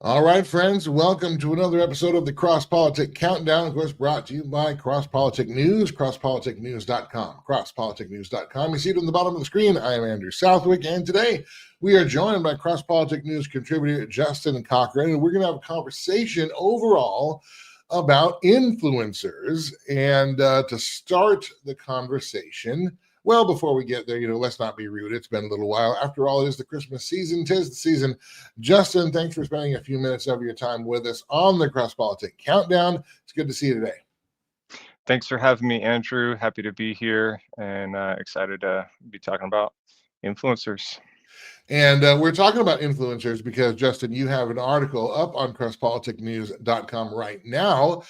All right, friends, welcome to another episode of the Crosspolitic Countdown, of course, brought to you by Crosspolitic News, crosspoliticnews.com, crosspoliticnews.com. You see it on the bottom of the screen. I am Andrew Southwick, and today we are joined by Crosspolitic News contributor Justin Cochran, and we're going to have a conversation overall about influencers. And to start the conversation, well, before we get there, let's not be rude. It's been a little while. After all, it is the Christmas season. 'Tis the season. Justin, thanks for spending a few minutes of your time with us on the Crosspolitic Countdown. It's good to see you today. Thanks for having me, Andrew. Happy to be here and excited to be talking about influencers. And we're talking about influencers because, Justin, you have an article up on crosspoliticnews.com right now,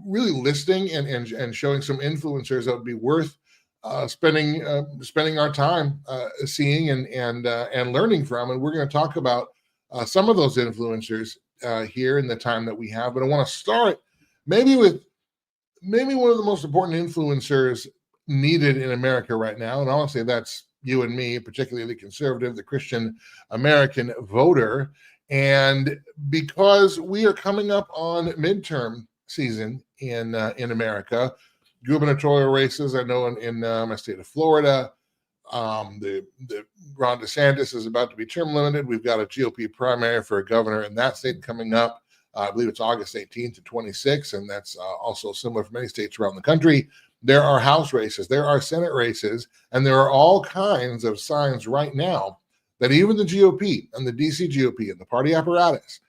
really listing and showing some influencers that would be worth spending our time seeing and learning from. And we're going to talk about some of those influencers here in the time that we have. But I want to start maybe with one of the most important influencers needed in America right now. And honestly, that's you and me, particularly the conservative, the Christian American voter. And because we are coming up on midterm season in America, gubernatorial races, I know in my state of Florida, the Ron DeSantis is about to be term limited. We've got a GOP primary for a governor in that state coming up. I believe it's August 18th to 26th, and that's also similar for many states around the country. There are House races, there are Senate races, and there are all kinds of signs right now that even the GOP and the DC GOP and the party apparatus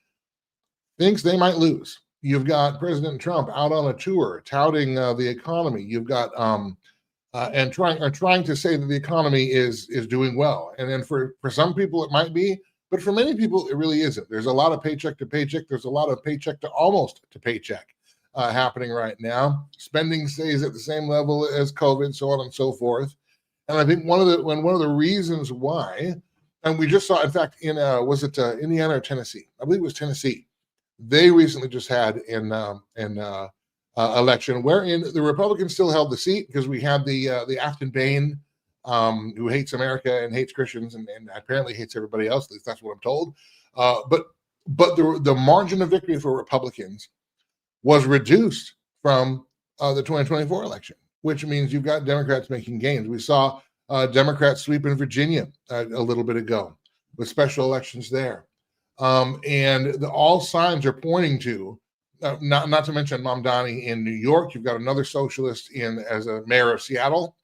thinks they might lose. You've got President Trump out on a tour touting the economy. You've got and trying to say that the economy is doing well. And then for some people it might be, but for many people it really isn't. There's a lot of paycheck to paycheck. There's a lot of paycheck to almost to paycheck happening right now. Spending stays at the same level as COVID, so on and so forth. And I think one of the reasons why, and we just saw, in fact, in was it Indiana or Tennessee? I believe it was Tennessee. They recently just had an election wherein the Republicans still held the seat because we had the Afton Bain, who hates America and hates Christians and apparently hates everybody else. At least that's what I'm told. But the margin of victory for Republicans was reduced from the 2024 election, which means you've got Democrats making gains. We saw Democrats sweep in Virginia a little bit ago with special elections there. And all signs are pointing to, not to mention Mamdani in New York. You've got another socialist as a mayor of Seattle.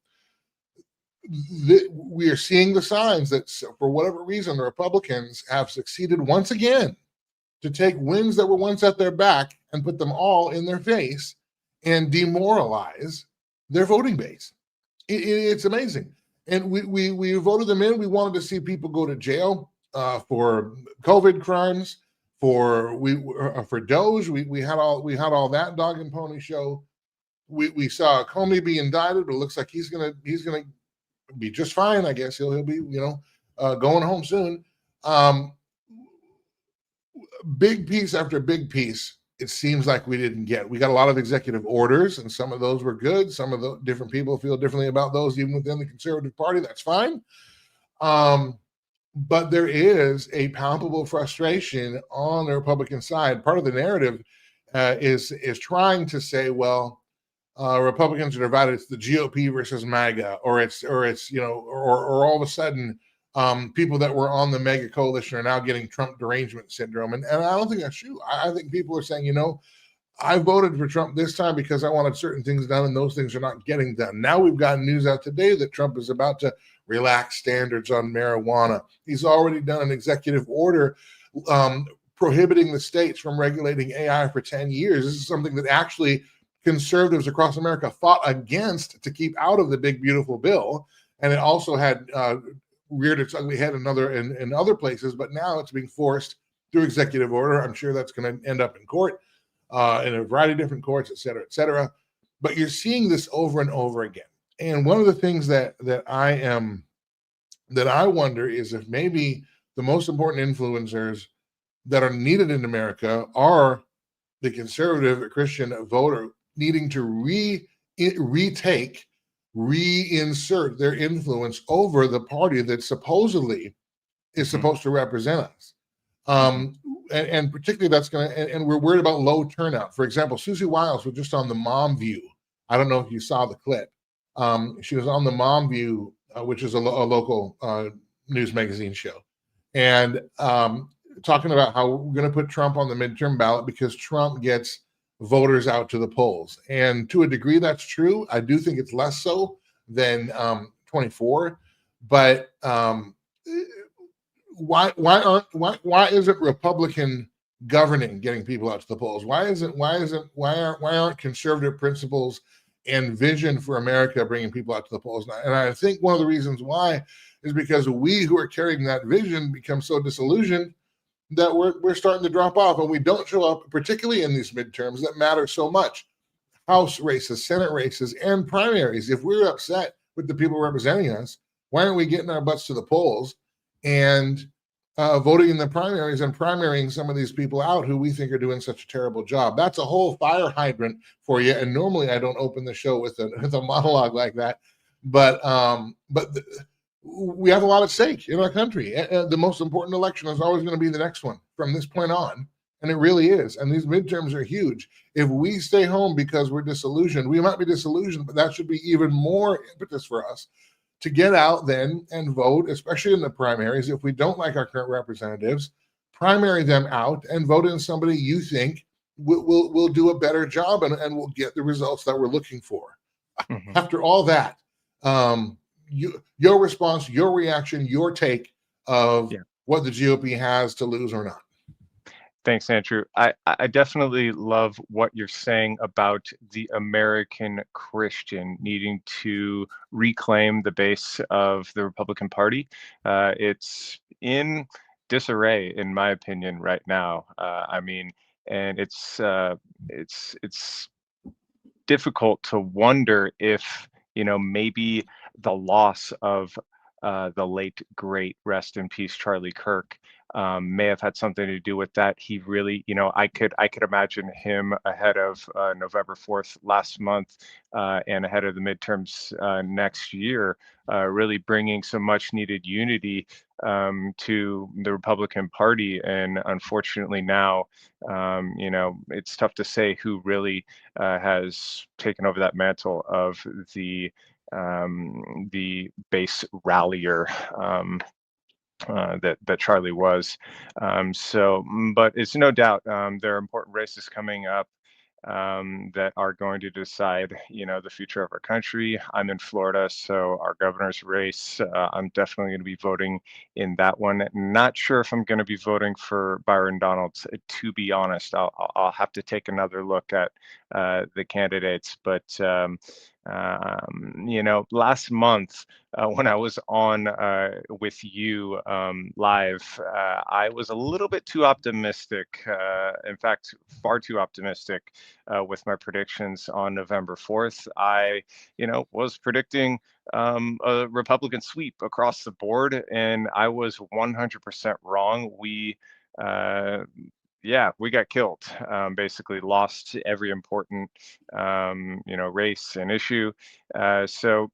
We are seeing the signs that for whatever reason, the Republicans have succeeded once again to take wins that were once at their back and put them all in their face and demoralize their voting base. It's amazing. And we voted them in. We wanted to see people go to jail for COVID crimes, for Doge. We had all that dog and pony show. We saw Comey be indicted, but it looks like he's gonna be just fine. I guess he'll be going home soon. Big piece after big piece, it seems like we didn't get. We got a lot of executive orders, and some of those were good. Some of the different people feel differently about those, even within the conservative party. That's fine. But there is a palpable frustration on the Republican side. Part of the narrative is trying to say, well, Republicans are divided. It's the GOP versus MAGA, or all of a sudden, people that were on the MAGA coalition are now getting Trump derangement syndrome. And I don't think that's true. I think people are saying, I voted for Trump this time because I wanted certain things done, and those things are not getting done. Now we've got news out today that Trump is about to relax standards on marijuana. He's already done an executive order prohibiting the states from regulating AI for 10 years. This is something that actually conservatives across America fought against to keep out of the big, beautiful bill. And it also had reared its ugly head in other places, but now it's being forced through executive order. I'm sure that's going to end up in court, in a variety of different courts, et cetera, et cetera. But you're seeing this over and over again. And one of the things that I wonder is if maybe the most important influencers that are needed in America are the conservative Christian voter needing to reinsert their influence over the party that supposedly is supposed to represent us. and particularly that's going to, and we're worried about low turnout. For example, Susie Wiles was just on the Mom View. I don't know if you saw the clip. She was on the Mom View, which is a local news magazine show, and talking about how we're going to put Trump on the midterm ballot because Trump gets voters out to the polls. And to a degree, that's true. I do think it's less so than 24, but why isn't Republican governing getting people out to the polls? Why aren't conservative principles and vision for America bringing people out to the polls? And I think one of the reasons why is because we who are carrying that vision become so disillusioned that we're starting to drop off, and we don't show up, particularly in these midterms that matter so much. House races, Senate races, and primaries. If we're upset with the people representing us, why aren't we getting our butts to the polls and voting in the primaries and primarying some of these people out who we think are doing such a terrible job? That's a whole fire hydrant for you. And normally I don't open the show with a monologue like that, but we have a lot at stake in our country. The most important election is always going to be the next one from this point on. And it really is. And these midterms are huge. If we stay home because we're disillusioned, we might be disillusioned, but that should be even more impetus for us to get out then and vote, especially in the primaries. If we don't like our current representatives, primary them out and vote in somebody you think will do a better job and will get the results that we're looking for. Mm-hmm. After all that, your response, your reaction, your take of what the GOP has to lose or not. Thanks, Andrew. I definitely love what you're saying about the American Christian needing to reclaim the base of the Republican Party. It's in disarray, in my opinion, right now. And it's difficult to wonder if, maybe the loss of the late, great, rest in peace, Charlie Kirk may have had something to do with that. He really, I could imagine him ahead of November 4th last month and ahead of the midterms next year, really bringing some much needed unity to the Republican Party. And unfortunately now, it's tough to say who really has taken over that mantle of the base rallier that Charlie was. But it's no doubt there are important races coming up that are going to decide, the future of our country. I'm in Florida, so our governor's race, I'm definitely going to be voting in that one. Not sure if I'm going to be voting for Byron Donalds, to be honest. I'll have to take another look at the candidates, but last month when I was on with you live, I was a little bit too optimistic. In fact, far too optimistic with my predictions on November 4th. I, was predicting a Republican sweep across the board, and I was 100% wrong. We got killed, basically lost every important, race and issue. So,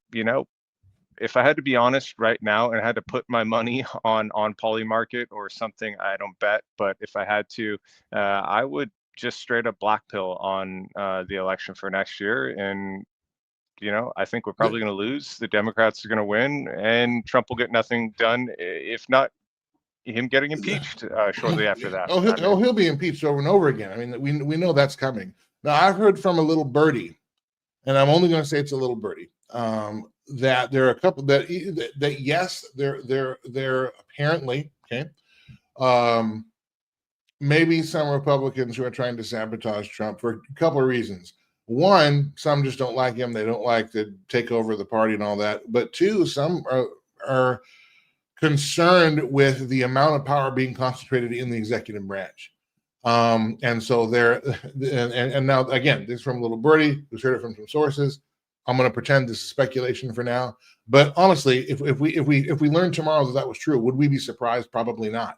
if I had to be honest right now and I had to put my money on Polymarket or something, I don't bet, but if I had to, I would just straight up black pill on the election for next year. And, I think we're probably going to lose. The Democrats are going to win, and Trump will get nothing done, if not him getting impeached shortly after that. He'll be impeached over and over again. I mean, we know that's coming. Now, I've heard from a little birdie, and I'm only going to say it's a little birdie, that there are a couple that yes, they're apparently maybe some Republicans who are trying to sabotage Trump for a couple of reasons. One, some just don't like him. They don't like to take over the party and all that. But two, some are concerned with the amount of power being concentrated in the executive branch. And so and now again, this is from Little Birdie, who's heard it from some sources. I'm going to pretend this is speculation for now. But honestly, if we learned tomorrow that was true, would we be surprised? Probably not.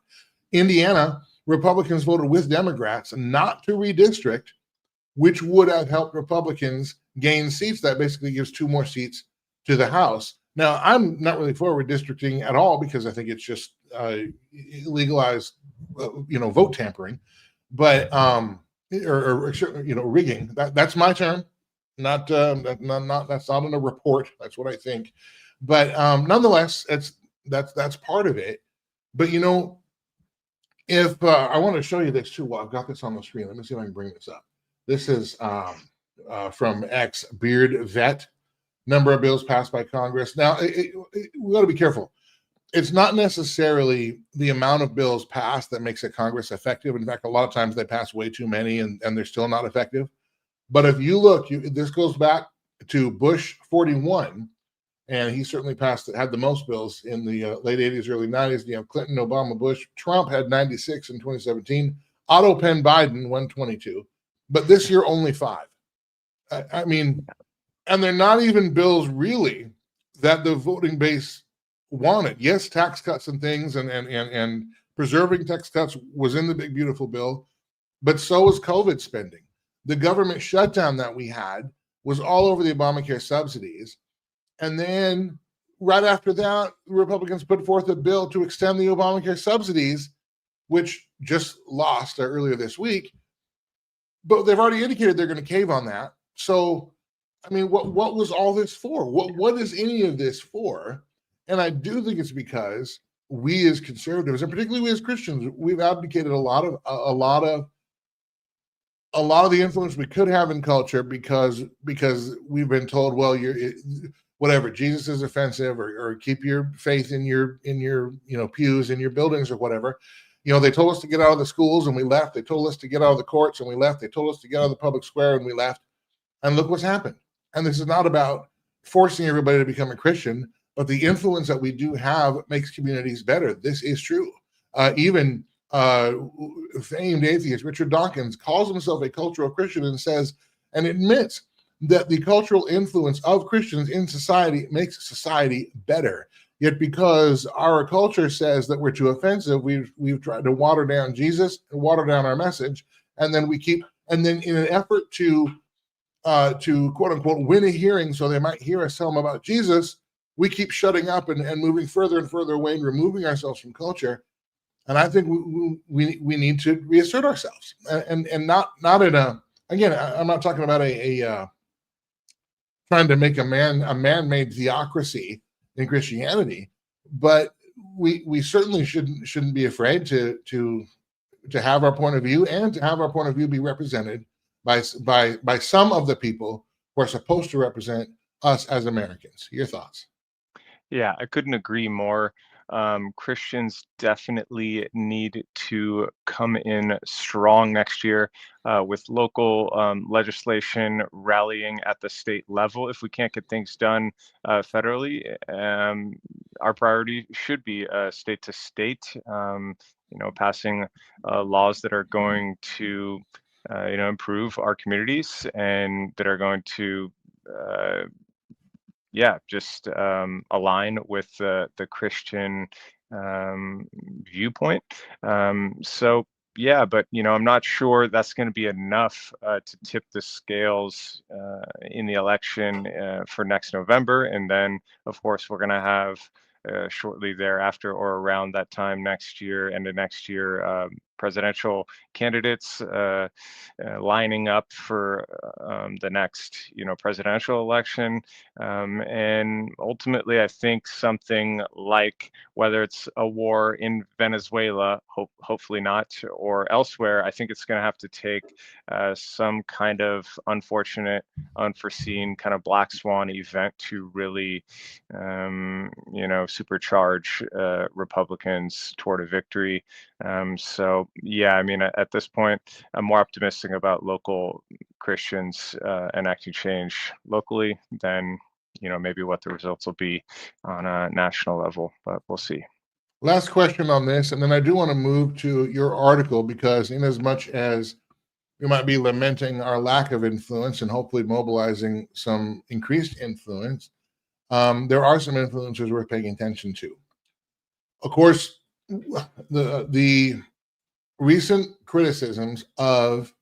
Indiana, Republicans voted with Democrats not to redistrict, which would have helped Republicans gain seats. That basically gives 2 more seats to the House. Now, I'm not really for redistricting at all because I think it's just legalized vote tampering, but or rigging. That's my term, not that's not in a report. That's what I think. But nonetheless, that's part of it. But if I want to show you this too, well, I've got this on the screen. Let me see if I can bring this up. This is from X Beard Vet. Number of bills passed by Congress. Now, we got to be careful. It's not necessarily the amount of bills passed that makes a Congress effective. In fact, a lot of times they pass way too many and they're still not effective. But if you look, this goes back to Bush 41, and he certainly had the most bills in the late 80s, early 90s. You have Clinton, Obama, Bush. Trump had 96 in 2017. Otto Penn Biden, 122. But this year, only 5. I mean, and they're not even bills really that the voting base wanted. Yes, tax cuts and things, and preserving tax cuts was in the big beautiful bill, but so was COVID spending. The government shutdown that we had was all over the Obamacare subsidies, and then right after that, the Republicans put forth a bill to extend the Obamacare subsidies, which just lost earlier this week. But they've already indicated they're going to cave on that. So, I mean, what was all this for? What is any of this for? And I do think it's because we as conservatives, and particularly we as Christians, we've abdicated a lot of the influence we could have in culture because we've been told, well, whatever, Jesus is offensive, or keep your faith in your pews, in your buildings, or whatever. They told us to get out of the schools and we left. They told us to get out of the courts and we left. They told us to get out of the public square and we left. And look what's happened. And this is not about forcing everybody to become a Christian, but the influence that we do have makes communities better. This is true. Even famed atheist Richard Dawkins calls himself a cultural Christian and admits that the cultural influence of Christians in society makes society better. Yet because our culture says that we're too offensive, we've tried to water down Jesus and water down our message, and then in an effort to quote unquote win a hearing so they might hear us tell them about Jesus, we keep shutting up and moving further and further away and removing ourselves from culture. And I think we need to reassert ourselves, and not in a, again, I'm not talking about a trying to make a man-made theocracy in Christianity, but we certainly shouldn't be afraid to have our point of view, and to have our point of view be represented by some of the people who are supposed to represent us as Americans. Your thoughts? Yeah, I couldn't agree more. Christians definitely need to come in strong next year with local legislation rallying at the state level. If we can't get things done federally, our priority should be state to state, passing laws that are going to improve our communities and that are going to just align with the Christian viewpoint. But I'm not sure that's going to be enough to tip the scales in the election for next November. And then, of course, we're going to have shortly thereafter, or around that time next year, end of next year, presidential candidates lining up for the next, presidential election. And ultimately, I think something like, whether it's a war in Venezuela, hopefully not, or elsewhere, I think it's going to have to take some kind of unfortunate, unforeseen kind of black swan event to really, supercharge Republicans toward a victory. At this point, I'm more optimistic about local Christians enacting change locally than, maybe what the results will be on a national level, but we'll see. Last question on this, and then I do want to move to your article, because in as much as we might be lamenting our lack of influence and hopefully mobilizing some increased influence, there are some influencers worth paying attention to. Of course, the recent criticisms of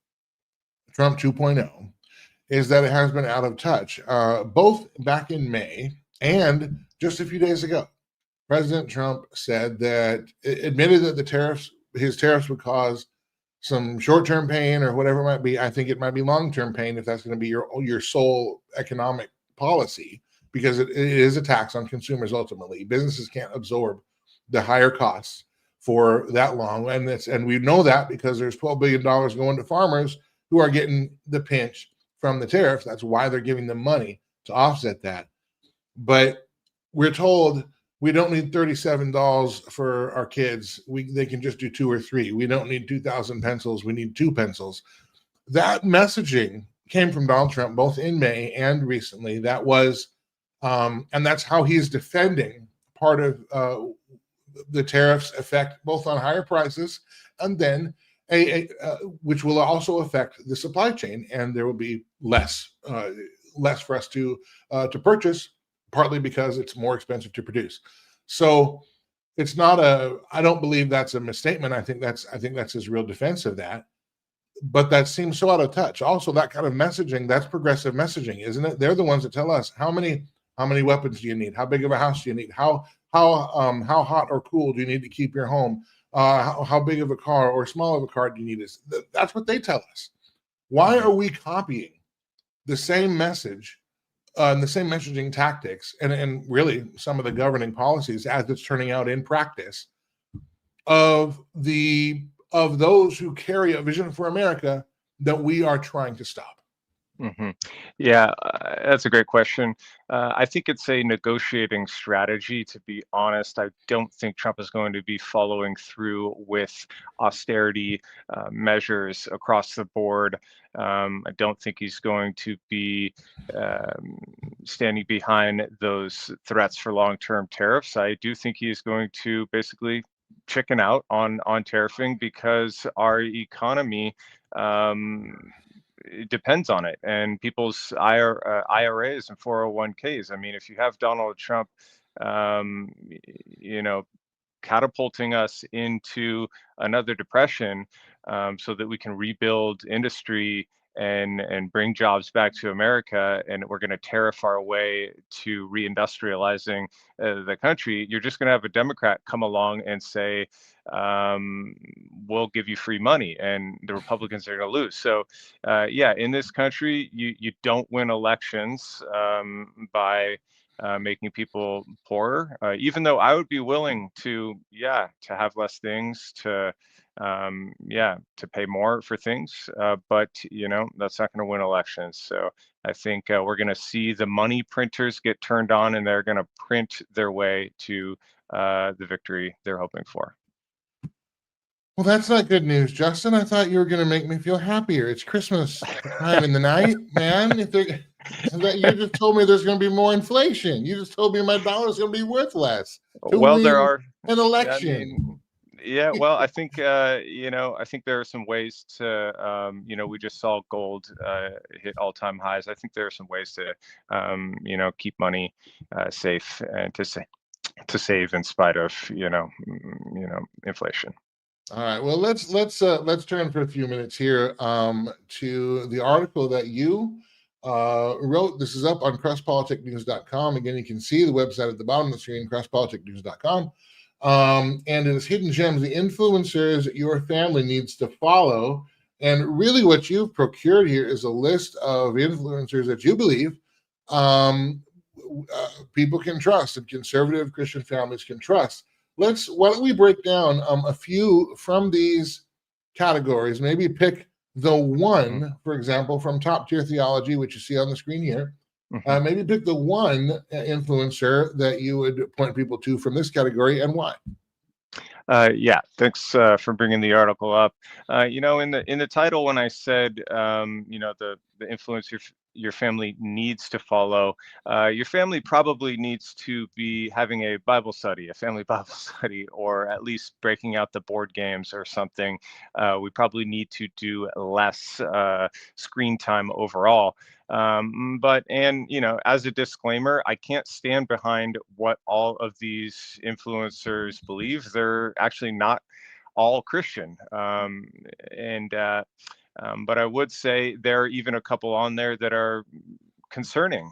Trump 2.0 is that it has been out of touch. Both back in May and just a few days ago, President Trump admitted that the tariffs his tariffs would cause some short-term pain or whatever it might be. I think it might be long-term pain if that's going to be your sole economic policy, because it is a tax on consumers ultimately. Businesses can't absorb the higher costs for that long, and we know that because there's $12 billion going to farmers who are getting the pinch from the tariffs. That's why they're giving them money to offset that. But we're told we don't need $37 for our kids. They can just do 2 or 3. We don't need 2,000 pencils. We need 2 pencils. That messaging came from Donald Trump both in May and recently. That was, and that's how he's defending part of the tariffs effect both on higher prices and then which will also affect the supply chain, and there will be less for us to purchase, partly because it's more expensive to produce. So it's not I don't believe that's a misstatement. I think that's his real defense of that. But that seems so out of touch. Also, that kind of messaging, that's progressive messaging, isn't it? They're the ones that tell us how many weapons do you need? How big of a house do you need? How hot or cool do you need to keep your home? How big of a car or small of a car do you need? That's what they tell us. Why are we copying the same message and the same messaging tactics and really some of the governing policies as it's turning out in practice of those who carry a vision for America that we are trying to stop? Yeah, that's a great question. I think it's a negotiating strategy, to be honest. I don't think Trump is going to be following through with austerity measures across the board. I don't think he's going to be standing behind those threats for long-term tariffs. I do think he is going to basically chicken out on tariffing because our economy it depends on it, and people's IRAs and 401ks. I mean, if you have Donald Trump, you know, catapulting us into another depression, so that we can rebuild industry and bring jobs back to America, and we're going to tariff our way to reindustrializing the country, you're just going to have a Democrat come along and say, we'll give you free money, and the Republicans are going to lose. So yeah, in this country, you don't win elections by making people poorer, even though I would be willing to have less things, to pay more for things, but that's not going to win elections. So I think we're going to see the money printers get turned on, and they're going to print their way to the victory they're hoping for. Well, that's not good news, Justin. I thought you were going to make me feel happier. It's Christmas time in the night, man. You just told me there's going to be more inflation. You just told me my dollar's going to be worth less. Well, there are an election. I mean, yeah, well, I think I think there are some ways to we just saw gold hit all-time highs. I think there are some ways to keep money safe and to save in spite of inflation. All right. Well, let's turn for a few minutes here to the article that you wrote. This is up on crosspoliticnews.com. Again, you can see the website at the bottom of the screen, crosspoliticnews.com. And it is Hidden Gems, the influencers your family needs to follow. And really what you've procured here is a list of influencers that you believe people can trust and conservative Christian families can trust. Why don't we break down a few from these categories, maybe pick the one, for example, from Top Tier Theology, which you see on the screen here. Maybe pick the one influencer that you would point people to from this category and why. Yeah, thanks for bringing the article up. In the title, when I said, the influencer your family needs to follow, your family probably needs to be having a Bible study, a family Bible study, or at least breaking out the board games or something. We probably need to do less screen time overall. But as a disclaimer, I can't stand behind what all of these influencers believe. They're actually not all Christian. But I would say there are even a couple on there that are concerning,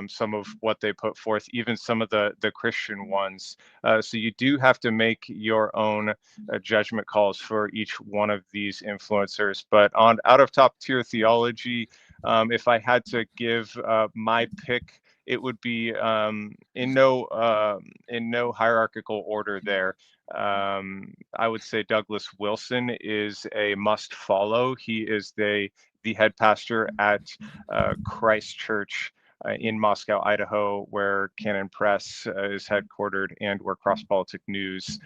some of what they put forth, even some of the Christian ones. So you do have to make your own judgment calls for each one of these influencers. But on out of top tier theology, if I had to give my pick, it would be in no hierarchical order there. I would say Douglas Wilson is a must follow. He is the head pastor at Christ Church in Moscow, Idaho, where Canon Press is headquartered and where Crosspolitic News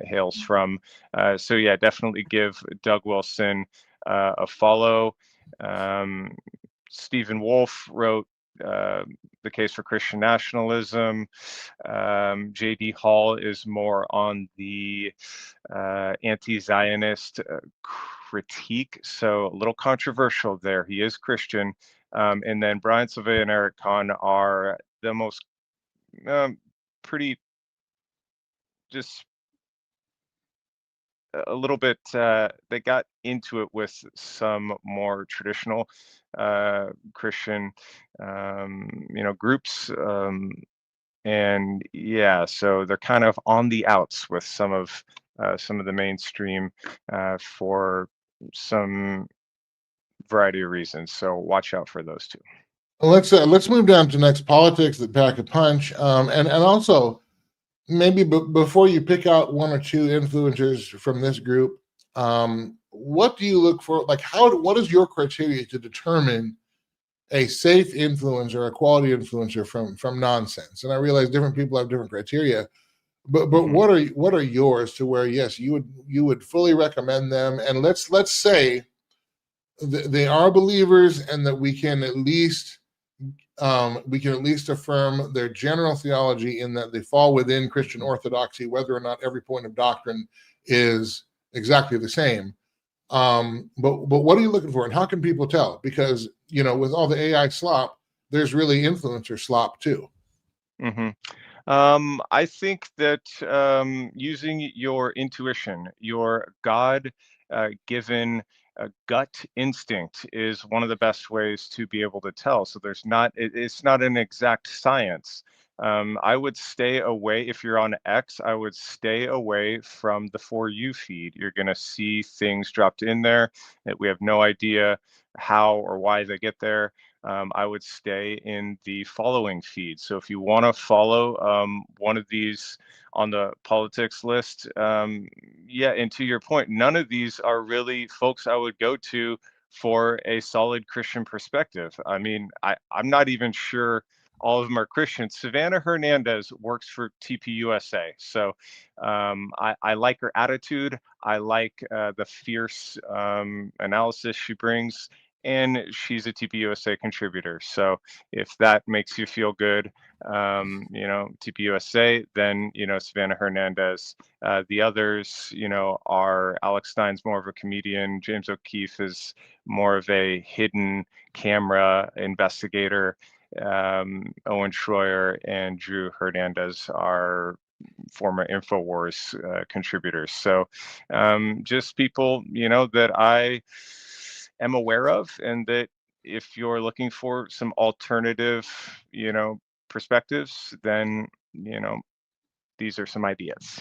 hails from. So yeah, definitely give Doug Wilson a follow. Stephen Wolfe wrote The Case for Christian Nationalism. J.D. Hall is more on the anti-Zionist critique, so a little controversial there. He is Christian. And then Brian Sylvia and Eric Kahn are the most pretty, just a little bit, they got into it with some more traditional Christian, groups. And yeah, so they're kind of on the outs with some of the mainstream for some variety of reasons. So watch out for those two. Let's move down to next politics that pack a punch, and also maybe before you pick out one or two influencers from this group, what do you look for? Like, what is your criteria to determine a safe influencer, a quality influencer from nonsense? And I realize different people have different criteria, but what are yours to where, yes, you would fully recommend them? And let's say they are believers, and that we can at least affirm their general theology in that they fall within Christian orthodoxy, whether or not every point of doctrine is exactly the same. But what are you looking for, and how can people tell? Because with all the AI slop, there's really influencer slop too. I think that using your intuition, your God given gut instinct, is one of the best ways to be able to tell. So it's not an exact science. I would stay away, if you're on X, I would stay away from the For You feed. You're going to see things dropped in there that we have no idea how or why they get there. I would stay in the following feed. So if you want to follow one of these on the politics list, and to your point, none of these are really folks I would go to for a solid Christian perspective. I mean, I'm not even sure all of them are Christians. Savannah Hernandez works for TPUSA. So I like her attitude. I like the fierce analysis she brings. And she's a TPUSA contributor. So if that makes you feel good, TPUSA, then, Savannah Hernandez. The others, are Alex Stein's more of a comedian. James O'Keefe is more of a hidden camera investigator. Owen Schroyer and Drew Hernandez are former InfoWars contributors. So just people, that I am aware of, and that if you're looking for some alternative, perspectives, then, these are some ideas.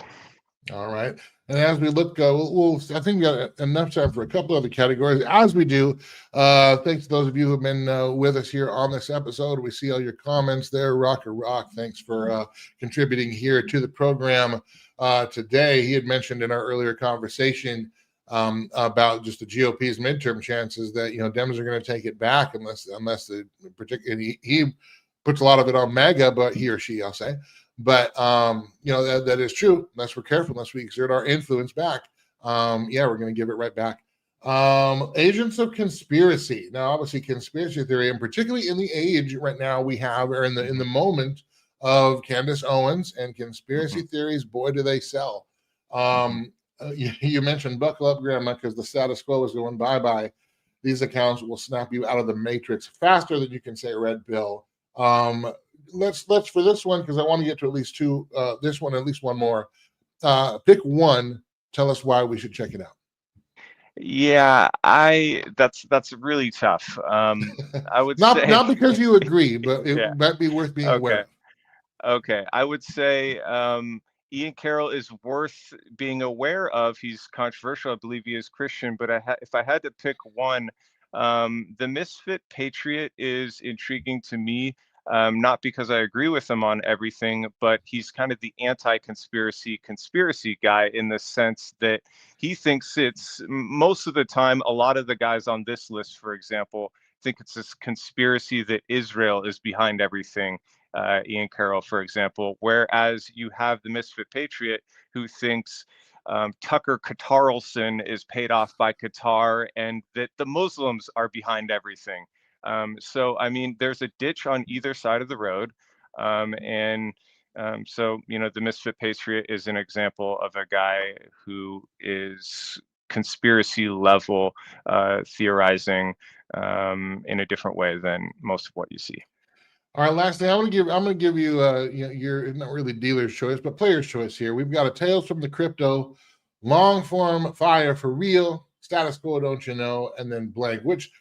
All right. And as we look, I think we got enough time for a couple other categories. As we do, thanks to those of you who've been with us here on this episode. We see all your comments there. Rocker Rock, thanks for contributing here to the program today. He had mentioned in our earlier conversation about just the GOP's midterm chances that Dems are going to take it back unless the particular he puts a lot of it on MAGA, but he or she, I'll say. But that is true. Unless we're careful, unless we exert our influence back, we're going to give it right back. Agents of conspiracy. Now, obviously, conspiracy theory, and particularly in the age right now we have, or in the moment of Candace Owens and conspiracy theories, boy, do they sell. You mentioned buckle up, Grandma, because the status quo is going bye-bye. These accounts will snap you out of the matrix faster than you can say red pill. Let's for this one, because I want to get to at least two, this one, at least one more. Pick one. Tell us why we should check it out. Yeah, that's really tough. I would say, Not because you agree, but it yeah, might be worth being aware okay. of. Okay, I would say Ian Carroll is worth being aware of. He's controversial. I believe he is Christian, but if I had to pick one, the Misfit Patriot is intriguing to me. Not because I agree with him on everything, but he's kind of the anti-conspiracy guy in the sense that he thinks it's most of the time, a lot of the guys on this list, for example, think it's this conspiracy that Israel is behind everything. Ian Carroll, for example, whereas you have the Misfit Patriot who thinks Tucker Carlson is paid off by Qatar and that the Muslims are behind everything. So, I mean, there's a ditch on either side of the road. And so, the Misfit Patriot is an example of a guy who is conspiracy level theorizing in a different way than most of what you see. All right, last thing I'm going to give you, your not really dealer's choice, but player's choice here. We've got a Tales from the Crypto, long form, fire for real, status quo, don't you know, and then blank. Which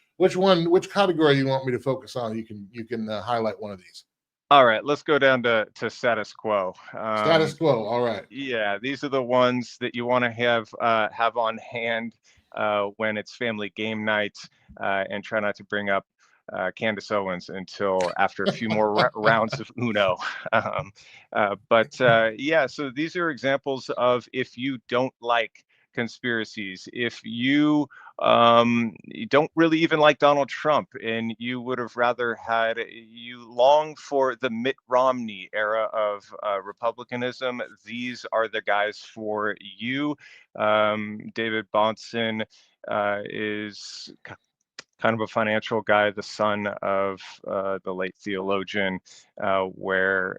category you want me to focus on? You can highlight one of these. All right, let's go down to status quo. Status quo. All right. Yeah, these are the ones that you want to have on hand when it's family game night, and try not to bring up Candace Owens until after a few more rounds of Uno. Yeah, so these are examples of if you don't like conspiracies, if you don't really even like Donald Trump and you would have rather had, you long for the Mitt Romney era of Republicanism, these are the guys for you. David Bahnsen is kind of a financial guy, the son of the late theologian, where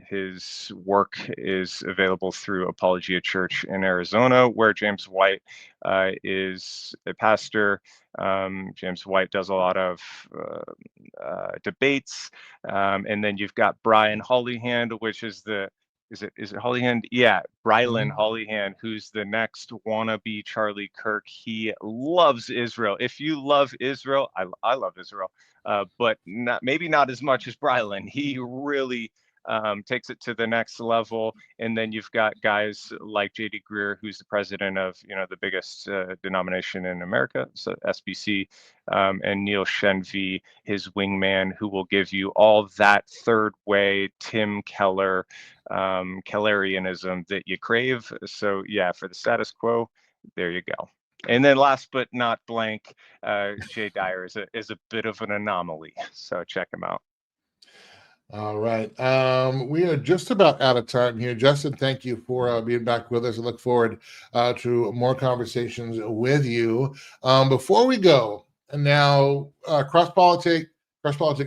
his work is available through Apologia Church in Arizona, where James White is a pastor. James White does a lot of debates. And then you've got Brian Hollyhand, which is is it Hollyhand? Yeah, Brylan Mhm. Hollyhand, who's the next wannabe Charlie Kirk. He loves Israel. If you love Israel, I love Israel, but maybe not as much as Brylan. He really takes it to the next level. And then you've got guys like J.D. Greer, who's the president of the biggest denomination in America, so SBC, and Neil Shenvi, his wingman, who will give you all that third way Tim Keller Kellerianism that you crave. So yeah, for the status quo, there you go. And then last but not blank, Jay Dyer is a bit of an anomaly. So check him out. All right. We are just about out of time here. Justin, thank you for being back with us. I look forward to more conversations with you. Before we go, and now Crosspolitic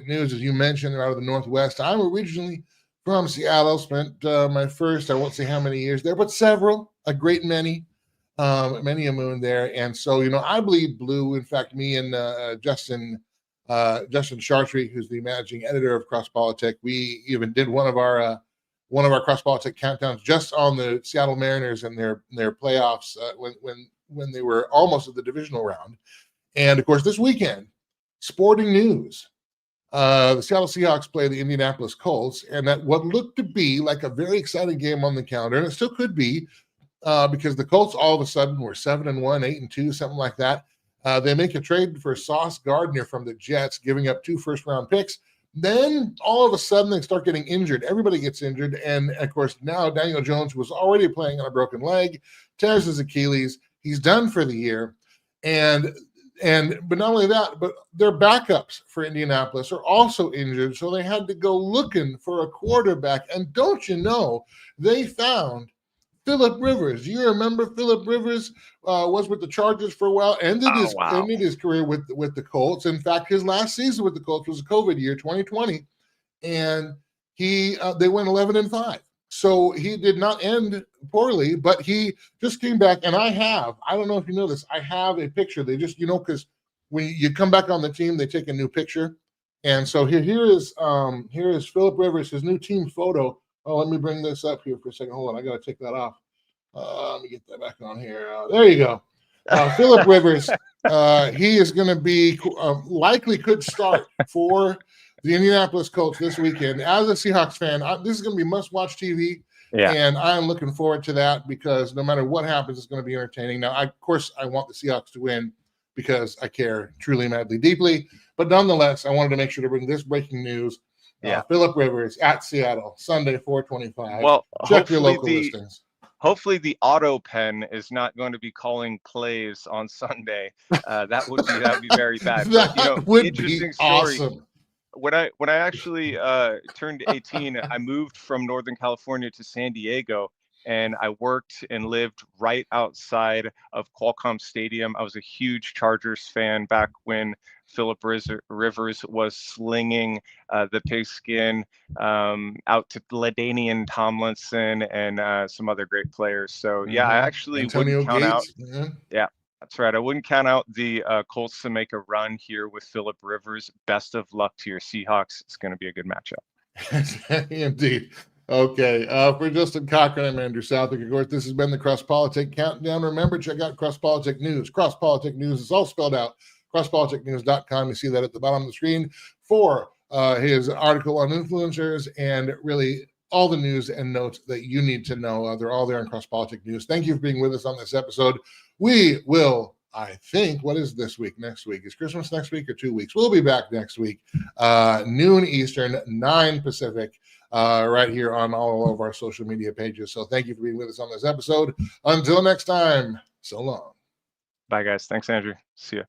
News, as you mentioned, are out of the Northwest. I'm originally from Seattle, spent my first, I won't say how many years there, but several, a great many, many a moon there. And so, I bleed blue. In fact, me and Justin Chartrey, who's the managing editor of Crosspolitic. We even did one of our Crosspolitic countdowns just on the Seattle Mariners and their playoffs when they were almost at the divisional round. And of course, this weekend, sporting news. The Seattle Seahawks play the Indianapolis Colts, and that what looked to be like a very exciting game on the calendar, and it still could be, because the Colts all of a sudden were 7-1, 8-2, something like that. They make a trade for Sauce Gardner from the Jets, giving up 2 first-round picks. Then all of a sudden they start getting injured. Everybody gets injured, and of course now Daniel Jones was already playing on a broken leg, tears his Achilles. He's done for the year, and but not only that, but their backups for Indianapolis are also injured, so they had to go looking for a quarterback. And don't you know, they found Philip Rivers. You remember Philip Rivers was with the Chargers for a while, ended Oh wow. his career with the Colts. In fact, his last season with the Colts was a COVID year, 2020, and they went 11-5. So he did not end poorly, but he just came back. And I don't know if you know this, I have a picture. They just, because when you come back on the team, they take a new picture. And so here is Philip Rivers, his new team photo. Oh, let me bring this up here for a second. Hold on, I got to take that off. Let me get that back on here. There you go. Phillip Rivers, he is going to be likely could start for the Indianapolis Colts this weekend. As a Seahawks fan, this is going to be must-watch TV, and I'm looking forward to that because no matter what happens, it's going to be entertaining. Now, of course, I want the Seahawks to win because I care truly, madly, deeply. But nonetheless, I wanted to make sure to bring this breaking news. Phillip Rivers at Seattle, Sunday, 4/25. Well, check your local listings. Hopefully the auto pen is not going to be calling plays on Sunday. That would be very bad. That but, would interesting be story. Awesome. When I actually turned 18, I moved from Northern California to San Diego, and I worked and lived right outside of Qualcomm Stadium. I was a huge Chargers fan back when Phillip Rivers was slinging the pigskin out to LaDainian Tomlinson and some other great players. So I actually wouldn't count out. Yeah, that's right. I wouldn't count out the Colts to make a run here with Phillip Rivers. Best of luck to your Seahawks. It's going to be a good matchup. Indeed. Okay. For Justin Cochran, I'm Andrew Southwick. Of course, this has been the Crosspolitic Countdown. Remember, check out Crosspolitic News. Crosspolitic News is all spelled out. Crosspoliticnews.com. You see that at the bottom of the screen for his article on influencers and really all the news and notes that you need to know. They're all there on Crosspolitic News. Thank you for being with us on this episode. We will, I think, what is this week? Next week. Is Christmas next week or 2 weeks? We'll be back next week, noon Eastern, 9 Pacific, right here on all of our social media pages. So thank you for being with us on this episode. Until next time, so long. Bye, guys. Thanks, Andrew. See ya.